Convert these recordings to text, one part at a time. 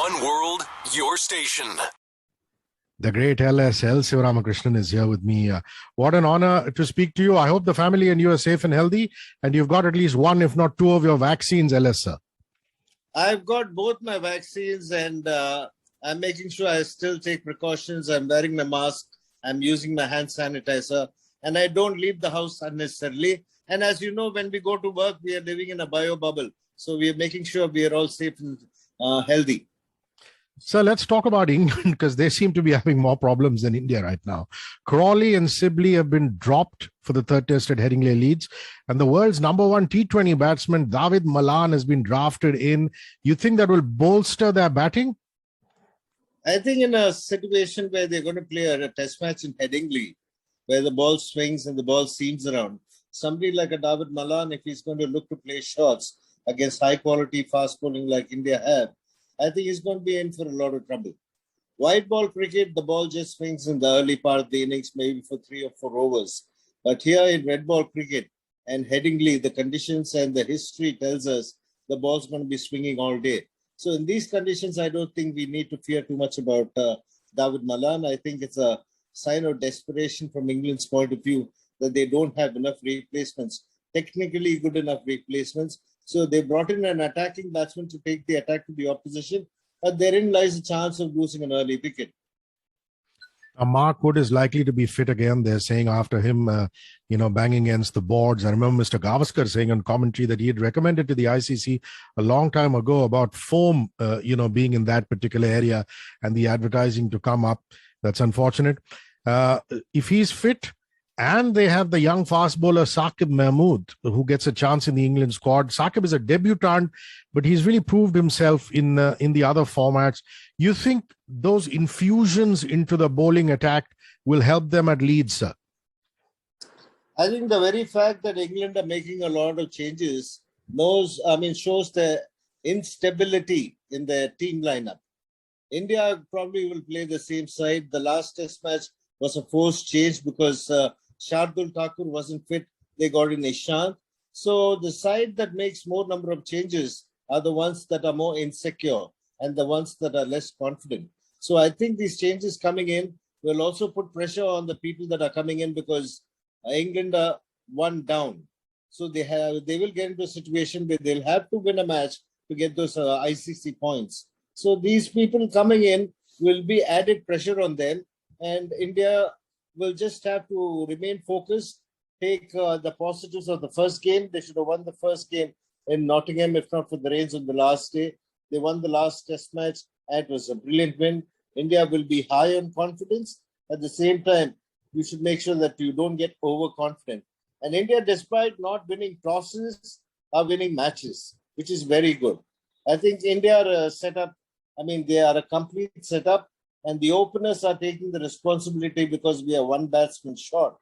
One world, your station. The great LSL Sivaramakrishnan is here with me. What an honor to speak to you. I hope the family and you are safe and healthy, and you've got at least one, if not two, of your vaccines, LS sir. I've got both my vaccines, and I'm making sure I still take precautions. I'm wearing my mask. I'm using my hand sanitizer, and I don't leave the house unnecessarily. And as you know, when we go to work, we are living in a bio bubble. So we are making sure we are all safe and healthy. So let's talk about England, because they seem to be having more problems than India right now. Crawley and Sibley have been dropped for the third test at Headingley Leeds. And the world's number one T20 batsman, David Malan, has been drafted in. You think that will bolster their batting? I think in a situation where they're going to play a test match in Headingley, where the ball swings and the ball seams around, somebody like a David Malan, if he's going to look to play shots against high-quality fast bowling like India have, I think he's going to be in for a lot of trouble. White ball cricket, the ball just swings in the early part of the innings, maybe for 3 or 4 overs. But here in red ball cricket and Headingley, the conditions and the history tells us the ball's going to be swinging all day. So in these conditions, I don't think we need to fear too much about David Malan. I think it's a sign of desperation from England's point of view that they don't have enough replacements, technically good enough replacements. So they brought in an attacking batsman to take the attack to the opposition, but therein lies a chance of losing an early wicket. Mark Wood is likely to be fit again. They're saying after him, banging against the boards. I remember Mr. Gavaskar saying on commentary that he had recommended to the ICC a long time ago about foam, being in that particular area and the advertising to come up. That's unfortunate. If he's fit, and they have the young fast bowler Saqib Mahmood, who gets a chance in the England squad. Saqib is a debutant, but he's really proved himself in the other formats. You think those infusions into the bowling attack will help them at Leeds, sir? I think the very fact that England are making a lot of changes shows the instability in their team lineup. India probably will play the same side. The last test match was a forced change because Shardul Thakur wasn't fit. They got in Ishant. So the side that makes more number of changes are the ones that are more insecure and the ones that are less confident. So I think these changes coming in will also put pressure on the people that are coming in, because England are one down. So they will get into a situation where they'll have to win a match to get those ICC points. So these people coming in will be added pressure on them, and India will just have to remain focused, take the positives of the first game. They should have won the first game in Nottingham, if not for the rains on the last day. They won the last test match, and it was a brilliant win. India will be high on confidence. At the same time, you should make sure that you don't get overconfident. And India, despite not winning tosses, are winning matches, which is very good. I think India are set up. They are a complete setup. And the openers are taking the responsibility because we are one batsman short.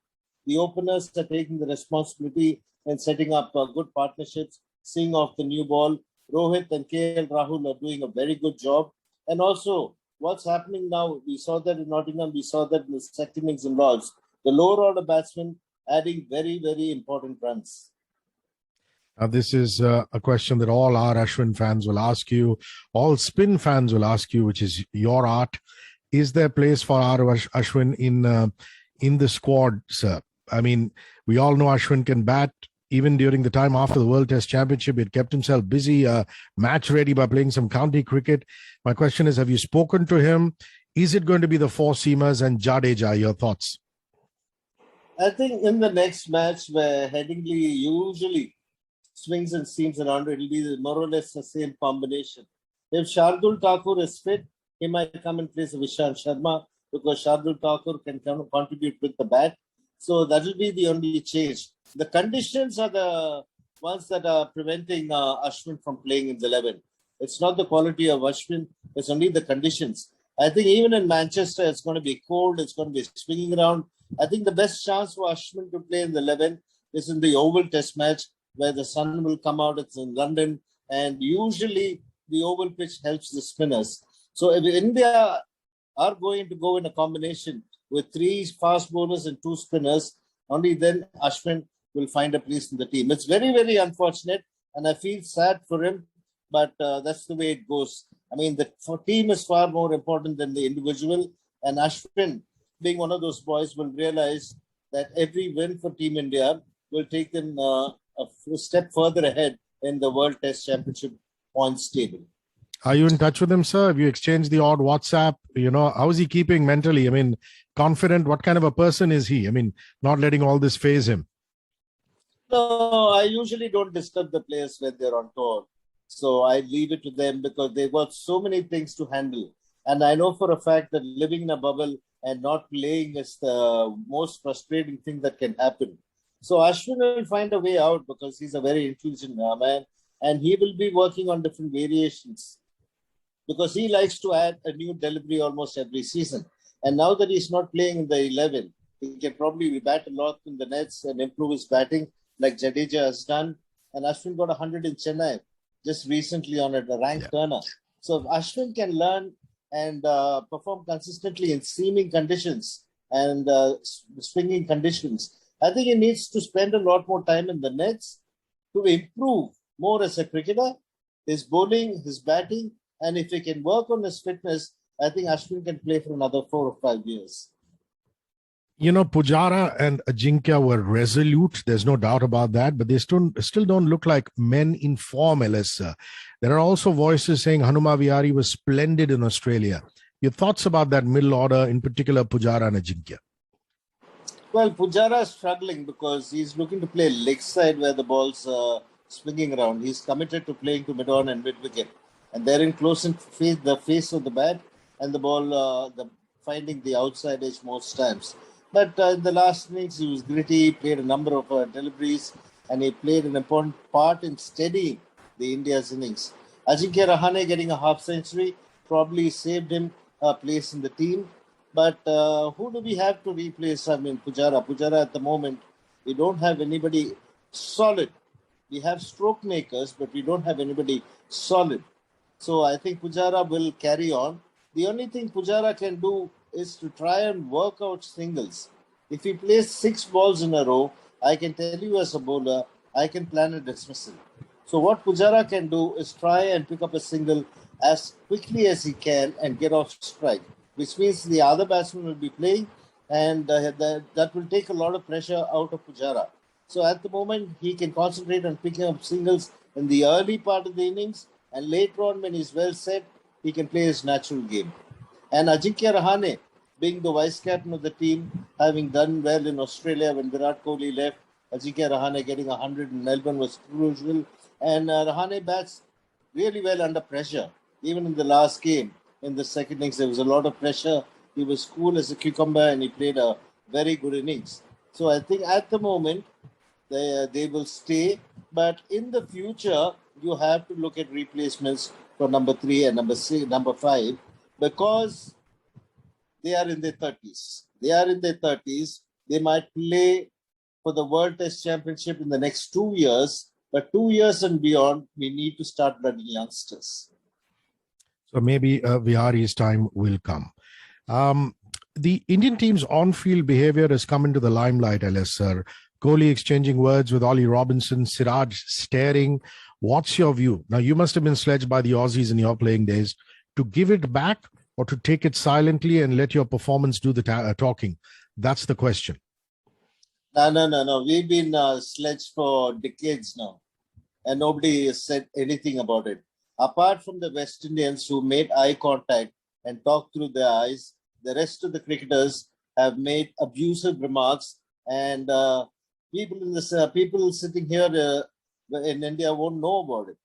The openers are taking the responsibility and setting up good partnerships, seeing off the new ball. Rohit and KL Rahul are doing a very good job. And also, what's happening now, we saw that in Nottingham, we saw that in the second innings in Lords. The lower order batsmen adding very, very important runs. Now, this is a question that all our Ashwin fans will ask you, all spin fans will ask you, which is your art. Is there place for R. Ashwin in the squad, sir? We all know Ashwin can bat. Even during the time after the World Test Championship, he kept himself busy, match ready by playing some county cricket. My question is, have you spoken to him? Is it going to be the four seamers and Jadeja? Your thoughts? I think in the next match, where Headingley usually swings and seams around, it will be more or less the same combination. If Shardul Thakur is fit, he might come in place of Ishant Sharma, because Shardul Thakur can contribute with the bat. So that will be the only change. The conditions are the ones that are preventing Ashwin from playing in the 11. It's not the quality of Ashwin, it's only the conditions. I think even in Manchester, it's going to be cold, it's going to be swinging around. I think the best chance for Ashwin to play in the 11 is in the Oval Test match, where the sun will come out. It's in London, and usually the oval pitch helps the spinners. So if India are going to go in a combination with 3 fast bowlers and 2 spinners, only then Ashwin will find a place in the team. It's very, very unfortunate, and I feel sad for him, but that's the way it goes. I mean, the team is far more important than the individual. And Ashwin, being one of those boys, will realize that every win for Team India will take them a step further ahead in the World Test Championship points table. Are you in touch with him, sir? Have you exchanged the odd WhatsApp? How is he keeping mentally? I mean, confident? What kind of a person is he? I mean, not letting all this phase him. No, I usually don't disturb the players when they're on tour. So I leave it to them because they've got so many things to handle. And I know for a fact that living in a bubble and not playing is the most frustrating thing that can happen. So Ashwin will find a way out because he's a very intelligent man and he will be working on different variations because he likes to add a new delivery almost every season. And now that he's not playing in the 11, he can probably bat a lot in the nets and improve his batting like Jadeja has done. And Ashwin got 100 in Chennai just recently on a ranked turner. So if Ashwin can learn and perform consistently in seaming conditions and swinging conditions, I think he needs to spend a lot more time in the nets to improve more as a cricketer, his bowling, his batting, and if he can work on his fitness, I think Ashwin can play for another 4 or 5 years. Pujara and Ajinkya were resolute. There's no doubt about that, but they still don't look like men in form, LS. There are also voices saying Hanuma Vihari was splendid in Australia. Your thoughts about that middle order, in particular Pujara and Ajinkya? Well, Pujara is struggling because he's looking to play leg side where the ball's swinging around. He's committed to playing to mid-on and mid-wicket. And they're in close in the face of the bat and the ball finding the outside edge most times. But in the last innings, he was gritty, played a number of deliveries, and he played an important part in steadying the India's innings. Ajinkya Rahane getting a half century probably saved him a place in the team. But who do we have to replace? I mean, Pujara. Pujara at the moment, we don't have anybody solid. We have stroke makers, but we don't have anybody solid. So I think Pujara will carry on. The only thing Pujara can do is to try and work out singles. If he plays 6 balls in a row, I can tell you as a bowler, I can plan a dismissal. So what Pujara can do is try and pick up a single as quickly as he can and get off strike, which means the other batsman will be playing and that will take a lot of pressure out of Pujara. So at the moment, he can concentrate on picking up singles in the early part of the innings, and later on when he's well set, he can play his natural game. And Ajinkya Rahane, being the vice captain of the team, having done well in Australia when Virat Kohli left, Ajinkya Rahane getting 100 in Melbourne was crucial. And Rahane bats really well under pressure. Even in the last game, in the second innings, there was a lot of pressure. He was cool as a cucumber and he played a very good innings. So I think at the moment, they will stay. But in the future, you have to look at replacements for number 3 and number 5 because they are in their 30s. They might play for the World Test Championship in the next 2 years, but 2 years and beyond, we need to start learning youngsters. So maybe Vihari's time will come. The Indian team's on-field behavior has come into the limelight, LS sir. Kohli exchanging words with Ollie Robinson, Siraj staring. What's your view? Now, you must have been sledged by the Aussies in your playing days. To give it back or to take it silently and let your performance do the talking? That's the question. No. We've been sledged for decades now, and nobody has said anything about it. Apart from the West Indians who made eye contact and talked through their eyes, the rest of the cricketers have made abusive remarks, and people sitting here in India won't know about it.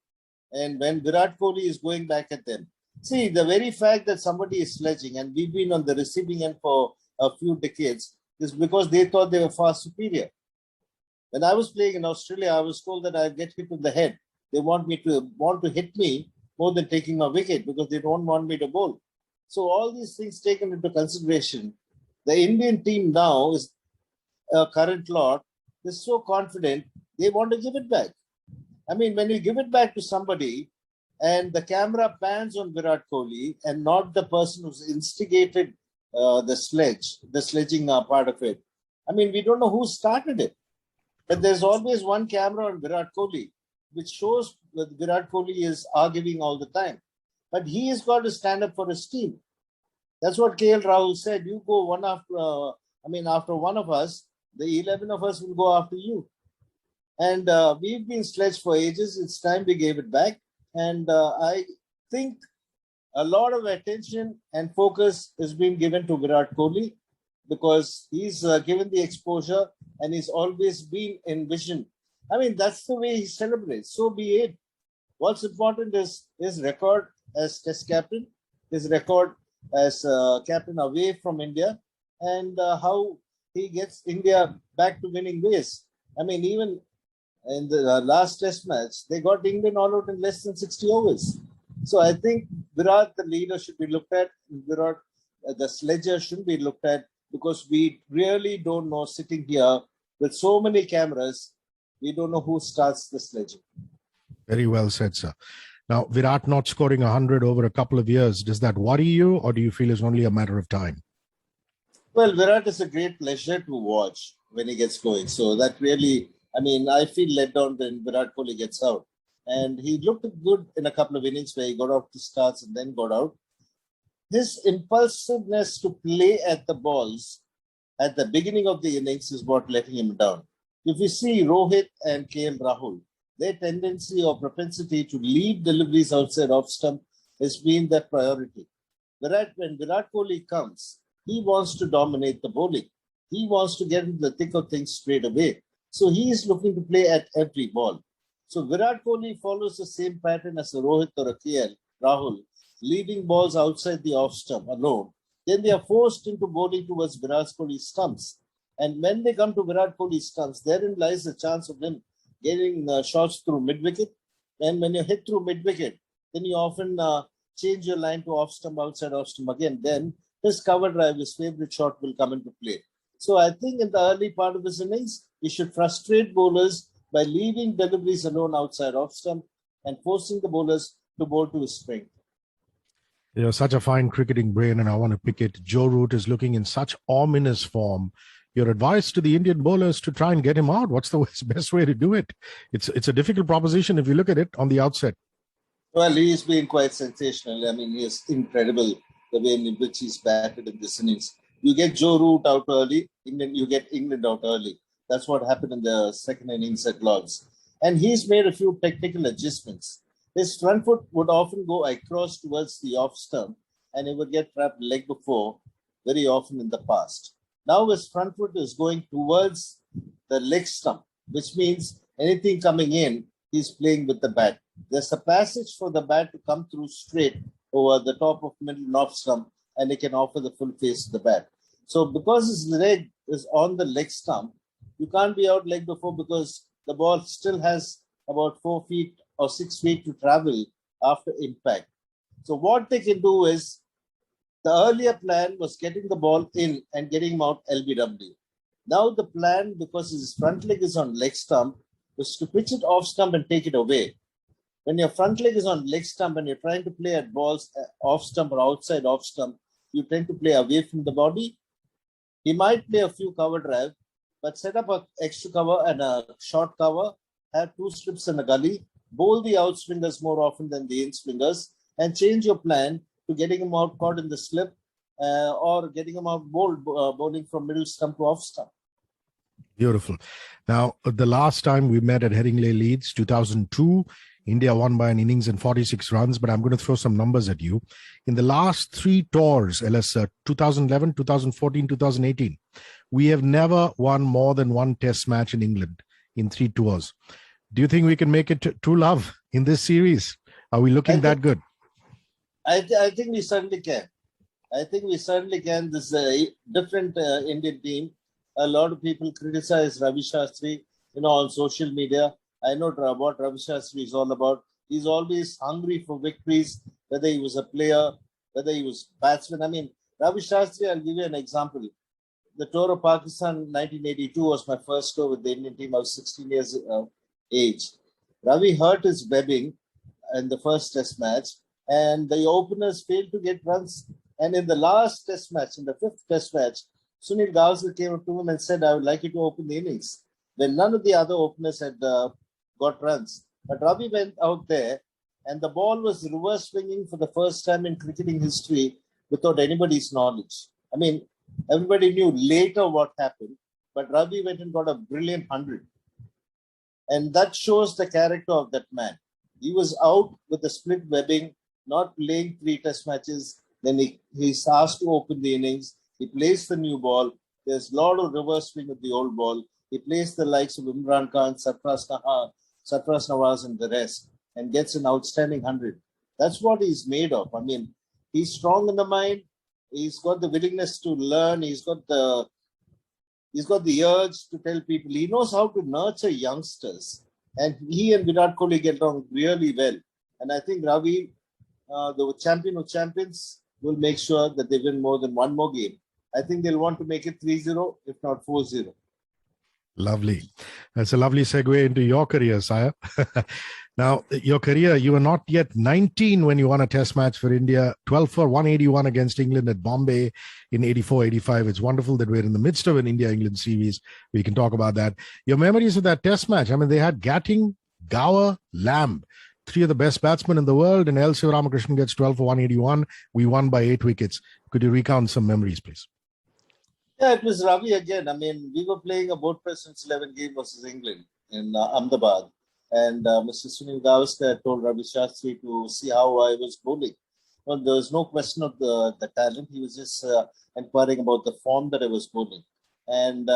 And when Virat Kohli is going back at them, see, the very fact that somebody is sledging, and we've been on the receiving end for a few decades, is because they thought they were far superior. When I was playing in Australia, I was told that I get hit in the head. They want to hit me more than taking my wicket because they don't want me to bowl. So all these things taken into consideration, the Indian team now is a current lot. They're so confident, they want to give it back. I mean, when you give it back to somebody and the camera pans on Virat Kohli and not the person who's instigated the sledging part of it. I mean, we don't know who started it. But there's always one camera on Virat Kohli, which shows that Virat Kohli is arguing all the time. but he has got to stand up for his team. That's what KL Rahul said. You go one after, after one of us, the 11 of us will go after you. And we've been sledged for ages. It's time we gave it back. And I think a lot of attention and focus is being given to Virat Kohli because he's given the exposure and he's always been in vision. I mean, that's the way he celebrates. So be it. What's important is his record as Test captain, his record as captain away from India, and how he gets India back to winning ways. I mean, even in the last Test match, they got England all out in less than 60 overs. So I think Virat, the leader, should be looked at. Virat, the sledger, should be looked at because we really don't know, sitting here with so many cameras, we don't know who starts the sledging. Very well said, sir. Now, Virat not scoring 100 over a couple of years, does that worry you, or do you feel it's only a matter of time? Well, Virat is a great pleasure to watch when he gets going. So that really, I feel let down when Virat Kohli gets out. And he looked good in a couple of innings where he got off to starts and then got out. His impulsiveness to play at the balls at the beginning of the innings is what letting him down. If you see Rohit and KL Rahul, their tendency or propensity to leave deliveries outside off stump has been their priority. When Virat Kohli comes, he wants to dominate the bowling. He wants to get into the thick of things straight away. So he is looking to play at every ball. So Virat Kohli follows the same pattern as a Rohit or a KL Rahul, leaving balls outside the off stump alone. Then they are forced into bowling towards Virat Kohli's stumps. And when they come to Virat Kohli's stumps, therein lies the chance of him getting shots through mid-wicket. And when you hit through mid-wicket, then you often change your line to off-stump, outside off-stump again. Then his cover drive, his favorite shot, will come into play. So I think in the early part of his innings, he should frustrate bowlers by leaving deliveries alone outside off-stump and forcing the bowlers to bowl to his strength. You're such a fine cricketing brain, and I want to pick it. Joe Root is looking in such ominous form. Your advice to the Indian bowlers to try and get him out? What's the best way to do it? It's a difficult proposition if you look at it on the outset. Well, he's been quite sensational. He is incredible the way in which he's batted in this innings. You get Joe Root out early, you get England out early. That's what happened in the second innings at Lords. And he's made a few technical adjustments. His front foot would often go across towards the off stump and he would get trapped leg before very often in the past. Now his front foot is going towards the leg stump, which means anything coming in, he's playing with the bat. There's a passage for the bat to come through straight over the top of middle and off stump, and he can offer the full face of the bat. So because his leg is on the leg stump, you can't be out leg before because the ball still has about 4 feet or 6 feet to travel after impact. So what they can do is, the earlier plan was getting the ball in and getting him out LBW. Now the plan, because his front leg is on leg stump, is to pitch it off stump and take it away. When your front leg is on leg stump and you're trying to play at balls off stump or outside off stump, you tend to play away from the body. He might play a few cover drive, but set up an extra cover and a short cover, have 2 strips and a gully, bowl the outswingers more often than the in-swingers, and change your plan to getting him out caught in the slip or getting him out bowling from middle stump to off stump. Beautiful. Now, the last time we met at Headingley Leeds, 2002, India won by an innings and 46 runs, but I'm going to throw some numbers at you. In the last 3 tours, LS 2011, 2014, 2018, we have never won more than 1 test match in England in 3 tours. Do you think we can make it to love in this series? Are we looking that good? I think we certainly can. This is a different Indian team. A lot of people criticize Ravi Shastri, on social media. I know what Ravi Shastri is all about. He's always hungry for victories, whether he was a player, whether he was batsman. Ravi Shastri, I'll give you an example. The tour of Pakistan 1982 was my first tour with the Indian team. I was 16 years of age. Ravi hurt his webbing in the first test match, and the openers failed to get runs. And in the last test match, in the 5th test match, Sunil Gavaskar came up to him and said, I would like you to open the innings. When none of the other openers had got runs. But Ravi went out there and the ball was reverse swinging for the first time in cricketing history without anybody's knowledge. I mean, everybody knew later what happened, but Ravi went and got a brilliant 100. And that shows the character of that man. He was out with a split webbing, not playing 3 test matches. Then he's asked to open the innings. He plays the new ball. There's a lot of reverse swing of the old ball. He plays the likes of Imran Khan, Sarfraz Nawaz, and the rest, and gets an outstanding 100. That's what he's made of. I mean, he's strong in the mind. He's got the willingness to learn. He's got the urge to tell people. He knows how to nurture youngsters. And he and Virat Kohli get along really well. And I think Ravi, the champion of champions, will make sure that they win more than one more game. I think they'll want to make it 3-0, if not 4-0. Lovely. That's a lovely segue into your career, Sire. Now, your career, you were not yet 19 when you won a test match for India, 12 for 181 against England at Bombay in 84-85. It's wonderful that we're in the midst of an India-England series. We can talk about that. Your memories of that test match, I mean, they had Gatting, Gower, Lamb, 3 of the best batsmen in the world, and L. Sivaramakrishnan gets 12 for 181. We won by 8 wickets. Could you recount some memories, please? Yeah, it was Ravi again. I mean, we were playing a board president's 11 game versus England in Ahmedabad. And Mr. Sunil Gavaskar told Ravi Shastri to see how I was bowling. Well, there was no question of the talent. He was just inquiring about the form that I was bowling. And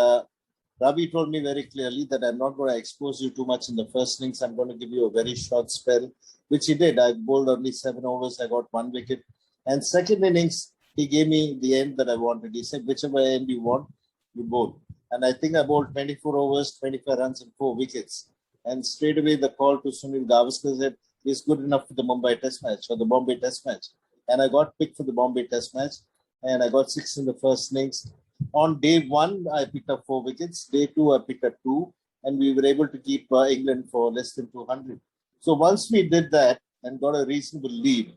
Ravi told me very clearly that I'm not going to expose you too much in the first innings. I'm going to give you a very short spell, which he did. I bowled only 7 overs. I got 1 wicket. And second innings, he gave me the end that I wanted. He said, whichever end you want, you bowl. And I think I bowled 24 overs, 25 runs and 4 wickets. And straight away the call to Sunil Gavaskar said, he's good enough for the Mumbai Test match or the Bombay Test match. And I got picked for the Bombay Test match. And I got 6 in the first innings. On day 1, I picked up 4 wickets. Day 2, I picked up 2. And we were able to keep England for less than 200. So once we did that and got a reasonable lead,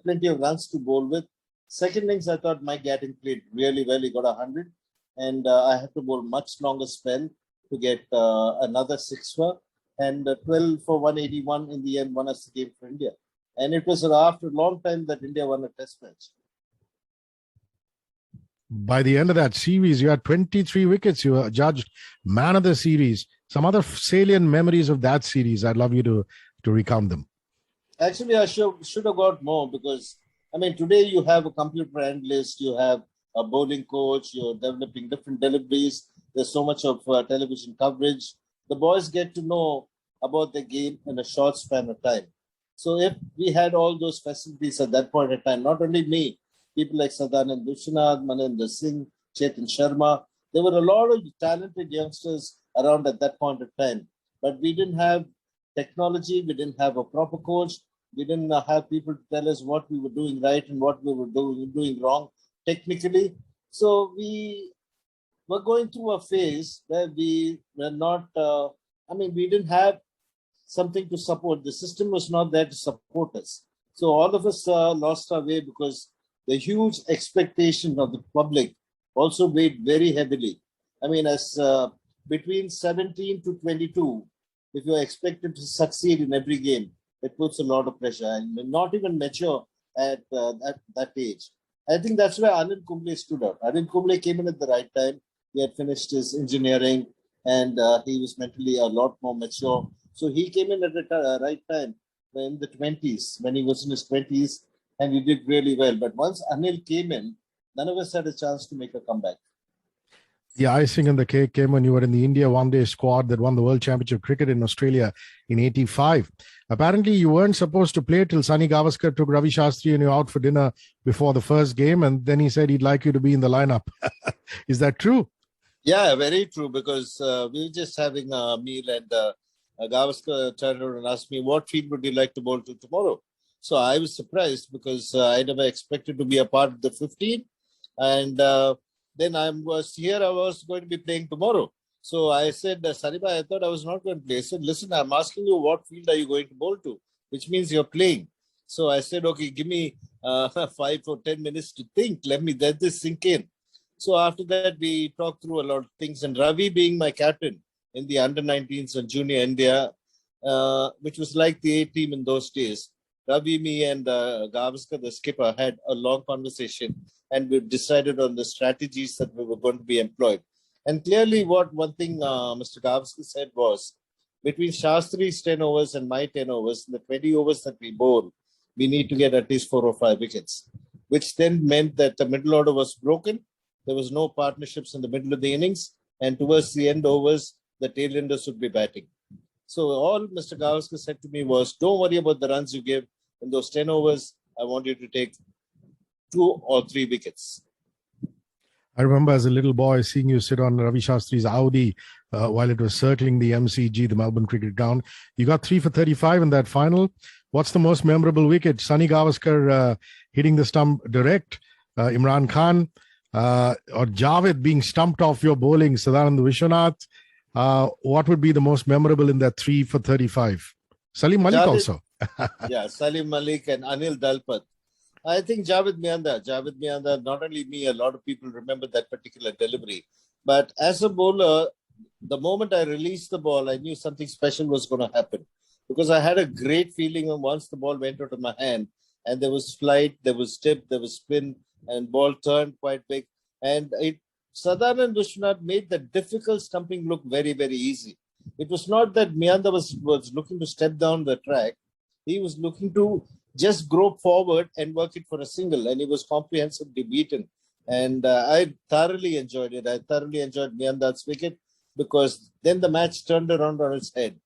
plenty of runs to bowl with. Second innings, I thought Mike Gatting played really well. He got 100. And I had to bowl much longer spell to get another 6 for, and 12 for 181 in the end won us the game for India. And it was after a long time that India won a test match. By the end of that series, you had 23 wickets. You were judged man of the series. Some other salient memories of that series, I'd love you to recount them. Actually, I should have got more because, I mean, today you have a computer analyst, you have a bowling coach, you're developing different deliveries. There's so much of television coverage. The boys get to know about the game in a short span of time. So if we had all those facilities at that point in time, not only me, people like Sadanand Vishwanath, Maninder Singh, Chetan Sharma, there were a lot of talented youngsters around at that point of time. But we didn't have technology, we didn't have a proper coach, we didn't have people to tell us what we were doing right and what we were doing wrong technically. So we were going through a phase where we were not, we didn't have something to support. The system was not there to support us. So all of us lost our way because the huge expectation of the public also weighed very heavily. I mean, as between 17 to 22, if you're expected to succeed in every game, it puts a lot of pressure and not even mature at that age. I think that's where Anil Kumble stood out. Anil Kumble came in at the right time. He had finished his engineering and he was mentally a lot more mature. So he came in at the right time in the 20s, when he was in his 20s, and he did really well. But once Anil came in, none of us had a chance to make a comeback. The icing on the cake came when you were in the India one-day squad that won the World Championship Cricket in Australia in 85. Apparently, you weren't supposed to play till Sunny Gavaskar took Ravi Shastri and you out for dinner before the first game, and then he said he'd like you to be in the lineup. Is that true? Yeah, very true, because we were just having a meal and Gavaskar turned around and asked me, what field would you like to bowl to tomorrow? So I was surprised because I never expected to be a part of the 15. And then I was going to be playing tomorrow. So I said, Sariba, I thought I was not going to play. I said, listen, I'm asking you what field are you going to bowl to, which means you're playing. So I said, okay, give me 5 or 10 minutes to think. Let this sink in. So after that, we talked through a lot of things. And Ravi being my captain in the under-19s and junior India, which was like the A team in those days. Ravi, me, and Gavaskar, the skipper, had a long conversation, and we decided on the strategies that we were going to be employed. And clearly, one thing Mr. Gavaskar said was, between Shastri's 10 overs and my 10 overs, the 20 overs that we bowl, we need to get at least 4 or 5 wickets, which then meant that the middle order was broken. There was no partnerships in the middle of the innings, and towards the end overs, the tailenders would be batting. So all Mr. Gavaskar said to me was, don't worry about the runs you give in those 10 overs. I want you to take 2 or 3 wickets. I remember as a little boy seeing you sit on Ravi Shastri's Audi while it was circling the MCG, the Melbourne Cricket Ground. You got 3 for 35 in that final. What's the most memorable wicket? Sunny Gavaskar hitting the stump direct, Imran Khan, or Javed being stumped off your bowling, Sadanand Vishwanath. What would be the most memorable in that 3 for 35? Salim Malik Javed, also. Yeah, Salim Malik and Anil Dalpat. I think Javed Mianda, not only me, a lot of people remember that particular delivery. But as a bowler, the moment I released the ball, I knew something special was going to happen. Because I had a great feeling once the ball went out of my hand, and there was flight, there was tip, there was spin, and ball turned quite big. And Sadanand Vishwanath made the difficult stumping look very, very easy. It was not that Mianda was looking to step down the track. He was looking to just grope forward and work it for a single, and he was comprehensively beaten. And I thoroughly enjoyed it. I thoroughly enjoyed Mianda's wicket, because then the match turned around on its head.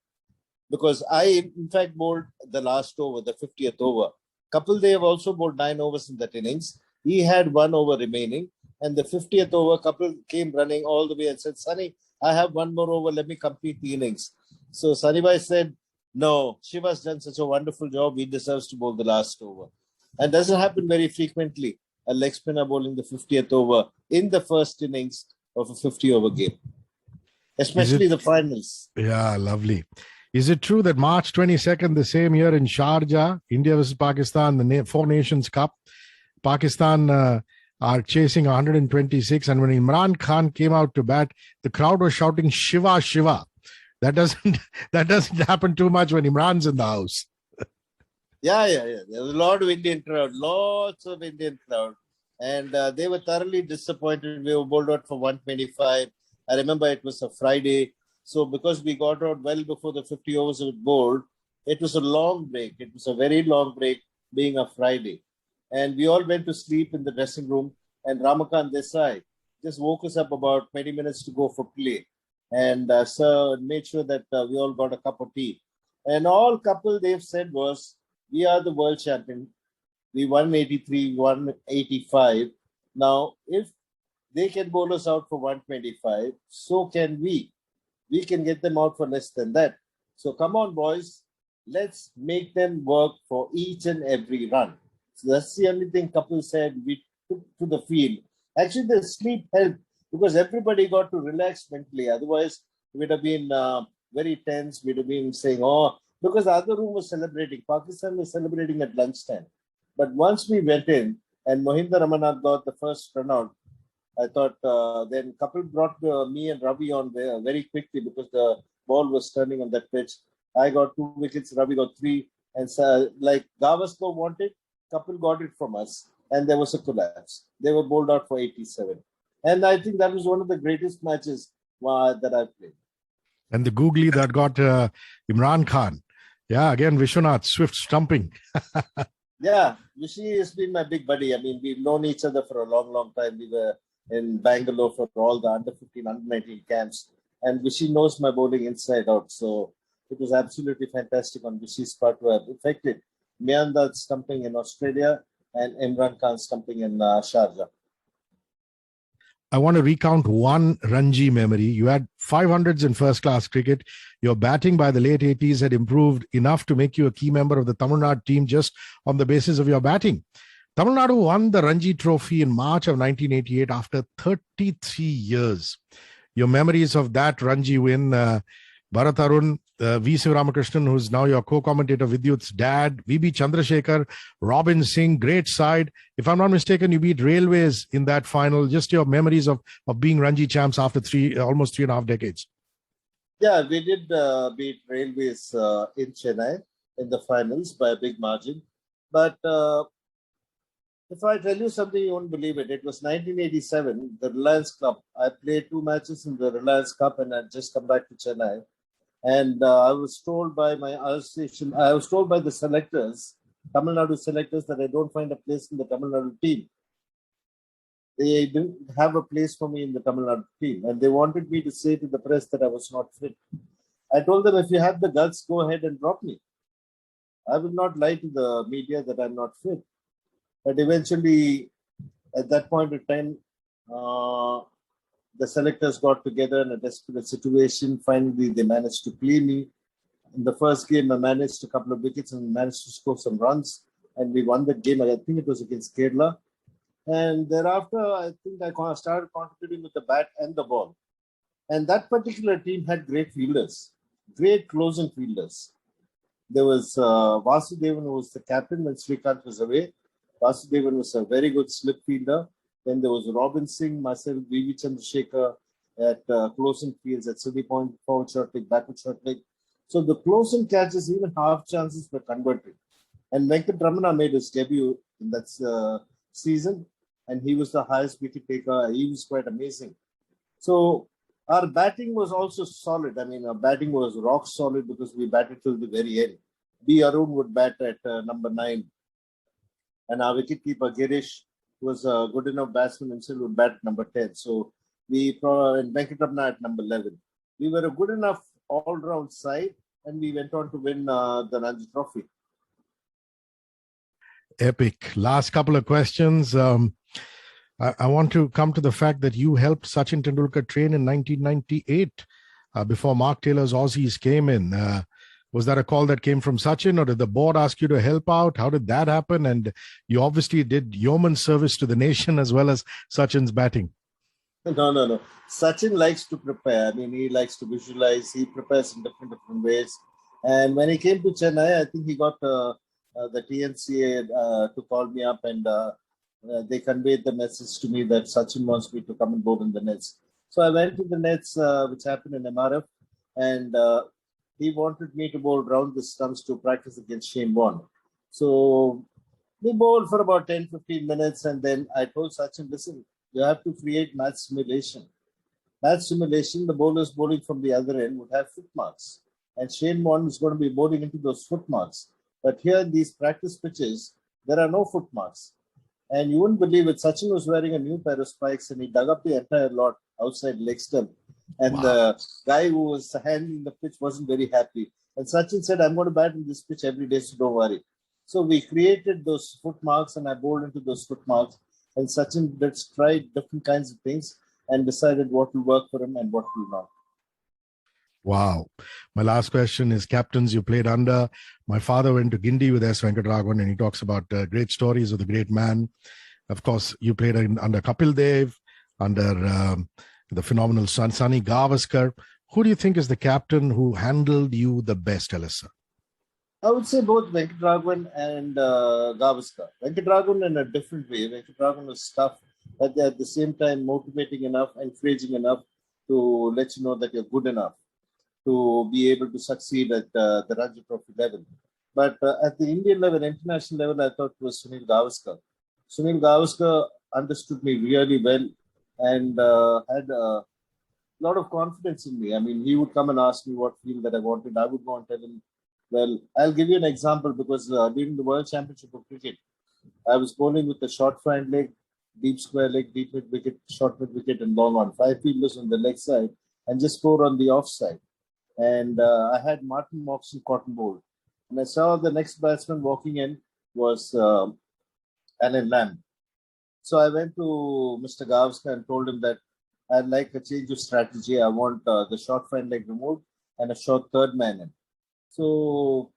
Because I, in fact, bowled the last over, the 50th over. Kapil Dev also bowled 9 overs in that innings. He had 1 over remaining. And the 50th over, Kapil came running all the way and said, Sunny, I have 1 more over. Let me complete the innings. So Sunny Bhai said, no, Shiva's done such a wonderful job. He deserves to bowl the last over. And doesn't happen very frequently. A leg spinner bowling the 50th over in the first innings of a 50-over game. Especially the finals. Yeah, lovely. Is it true that March 22nd, the same year in Sharjah, India versus Pakistan, the Four Nations Cup, Pakistan are chasing 126, and when Imran Khan came out to bat, the crowd was shouting Shiva, Shiva. That doesn't happen too much when Imran's in the house. Yeah. There was a lot of Indian crowd, lots of Indian crowd. And they were thoroughly disappointed. We were bowled out for 125. I remember it was a Friday. So because we got out well before the 50 overs were bowled, it was a long break. It was a very long break, being a Friday. And we all went to sleep in the dressing room. And Ramakant Desai just woke us up about 20 minutes to go for play. And Sir made sure that we all got a cup of tea. And all Kapil Dev said was, we are the world champion. We won 83, 185. Now, if they can bowl us out for 125, so can we. We can get them out for less than that. So come on, boys. Let's make them work for each and every run. So that's the only thing Kapil said. We took to the field. Actually, the sleep helped, because everybody got to relax mentally. Otherwise, we'd have been very tense. We'd have been saying, oh, because the other room was celebrating. Pakistan was celebrating at lunchtime. But once we went in and Mohinder Ramanath got the first run out, I thought then Kapil brought me and Ravi on very quickly, because the ball was turning on that pitch. I got 2 wickets, Ravi got 3. And like Gavaskar wanted, Kapil got it from us. And there was a collapse. They were bowled out for 87. And I think that was one of the greatest matches that I've played. And the googly that got Imran Khan. Yeah, again, Vishwanath, swift stumping. Yeah, Vishy has been my big buddy. I mean, we've known each other for a long, long time. We were in Bangalore for all the under 15, under 19 camps. And Vishy knows my bowling inside out. So it was absolutely fantastic on Vishy's part to have affected Mianda stumping in Australia and Imran Khan stumping in Sharjah. I want to recount one Ranji memory. You had 500s in first-class cricket. Your batting by the late 80s had improved enough to make you a key member of the Tamil Nadu team just on the basis of your batting. Tamil Nadu won the Ranji Trophy in March of 1988 after 33 years. Your memories of that Ranji win, Bharat Arun, V. Sivaramakrishnan, who's now your co-commentator, Vidyut's dad, V.B. Chandrasekhar, Robin Singh, great side. If I'm not mistaken, you beat Railways in that final. Just your memories of being Ranji champs after almost 3.5 decades. Yeah, we did beat Railways in Chennai in the finals by a big margin. But if I tell you something, you won't believe it. It was 1987, the Reliance Cup. I played 2 matches in the Reliance Cup and I'd just come back to Chennai. And I was told by my association, I was told by the selectors, Tamil Nadu selectors, that I don't find a place in the Tamil Nadu team. They didn't have a place for me in the Tamil Nadu team. And they wanted me to say to the press that I was not fit. I told them, if you have the guts, go ahead and drop me. I will not lie to the media that I'm not fit. But eventually, at that point of time, the selectors got together in a desperate situation. Finally, they managed to play me. In the first game, I managed a couple of wickets and managed to score some runs. And we won that game. I think it was against Kerala. And thereafter, I think I started contributing with the bat and the ball. And that particular team had great fielders, great closing fielders. There was Vasudevan, who was the captain when Srikanth was away. Vasudevan was a very good slip fielder. Then there was Robin Singh, myself, V.V. Chandrasekhar at closing fields at City Point, forward short leg, backward short leg. So the closing catches, even half chances were converted. And Venkat Ramana made his debut in that season, and he was the highest wicket taker. He was quite amazing. So our batting was also solid. I mean, our batting was rock solid because we batted till the very end. B. Arun would bat at number 9. And our wicketkeeper, Girish, was a good enough batsman himself, would bat at number 10. So and Venkatramana at number 11. We were a good enough all-round side, and we went on to win the Ranji Trophy. Epic. Last couple of questions. I want to come to the fact that you helped Sachin Tendulkar train in 1998 before Mark Taylor's Aussies came in. Was that a call that came from Sachin, or did the board ask you to help out? How did that happen? And you obviously did yeoman service to the nation as well as Sachin's batting. No. Sachin likes to prepare. I mean, he likes to visualize. He prepares in different ways. And when he came to Chennai, I think he got the TNCA to call me up, and they conveyed the message to me that Sachin wants me to come and bowl in the nets. So I went to the nets, which happened in MRF, and he wanted me to bowl round the stumps to practice against Shane Warne. So we bowled for about 10-15 minutes, and then I told Sachin, listen, you have to create match simulation. Match simulation, the bowlers bowling from the other end would have foot marks, and Shane Warne is going to be bowling into those foot marks. But here in these practice pitches, there are no foot marks. And you wouldn't believe it, Sachin was wearing a new pair of spikes and he dug up the entire lot outside leg stump. And Wow. The guy who was handling the pitch wasn't very happy. And Sachin said, I'm going to bat in this pitch every day, so don't worry. So we created those foot marks and I bowled into those foot marks. And Sachin tried different kinds of things and decided what will work for him and what will not. Wow. My last question is captains you played under. My father went to Guindy with S. Venkatraghavan, and he talks about great stories of the great man. Of course, you played under Kapil Dev, under the phenomenal Sunny Gavaskar. Who do you think is the captain who handled you the best, Elisa? I would say both Venkatraghavan and Gavaskar. Venkatraghavan in a different way. Venkatraghavan was tough, but at the same time motivating enough, encouraging enough to let you know that you're good enough to be able to succeed at the Ranji Trophy level. But at the Indian level, international level, I thought it was Sunil Gavaskar. Sunil Gavaskar understood me really well and had a lot of confidence in me. I mean, he would come and ask me what field that I wanted. I would go and tell him, well, I'll give you an example because during the World Championship of Cricket, I was bowling with the short fine leg, deep square leg, deep mid wicket, short mid wicket, and long on. 5 fielders on the leg side and just 4 on the off side. And I had Martin Moxon cotton bowled. And I saw the next batsman walking in was Alan Lamb. So I went to Mr. Gavaskar and told him that I'd like a change of strategy. I want the short fine leg removed and a short third man in. So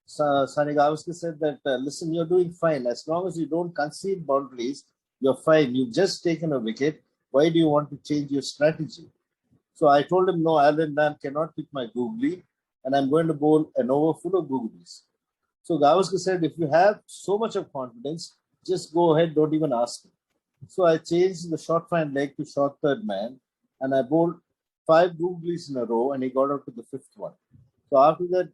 Sunny Gavaskar said that, listen, you're doing fine. As long as you don't concede boundaries, you're fine. You've just taken a wicket. Why do you want to change your strategy? So I told him, no, Alan Lamb cannot pick my googly, and I'm going to bowl an over full of googlies. So Gavaskar said, if you have so much of confidence, just go ahead, don't even ask me. So I changed the short fine leg to short third man, and I bowled 5 googlies in a row and he got out to the 5th one. So after that,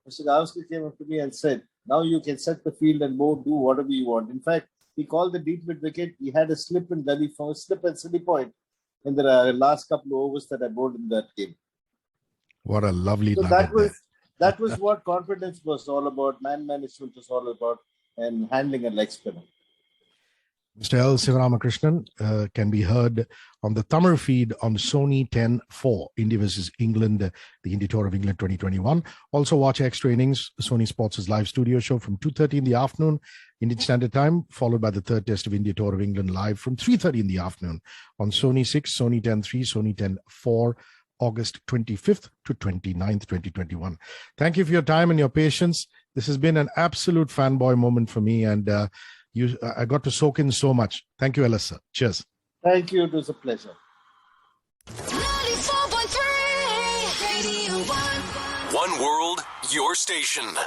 Mr. Gavaskar came up to me and said, now you can set the field and more, do whatever you want. In fact, he called the deep mid wicket. He had a slip and silly point in the last couple of overs that I bowled in that game. What a lovely So nugget there. that was what confidence was all about, man management was all about, and handling a leg spinner. Mr. L. Sivaramakrishnan can be heard on the Tamil feed on Sony 10-4, India versus England, the India Tour of England 2021. Also watch Extra Innings, Sony Sports' live studio show from 2:30 in the afternoon, Indian Standard Time, followed by the third test of India Tour of England live from 3:30 in the afternoon on Sony 6, Sony 10-3, Sony 10-4, August 25th to 29th, 2021. Thank you for your time and your patience. This has been an absolute fanboy moment for me, and I got to soak in so much. Thank you, Ellis, sir. Cheers. Thank you. It was a pleasure. 94.3 Radio 1. One world, your station.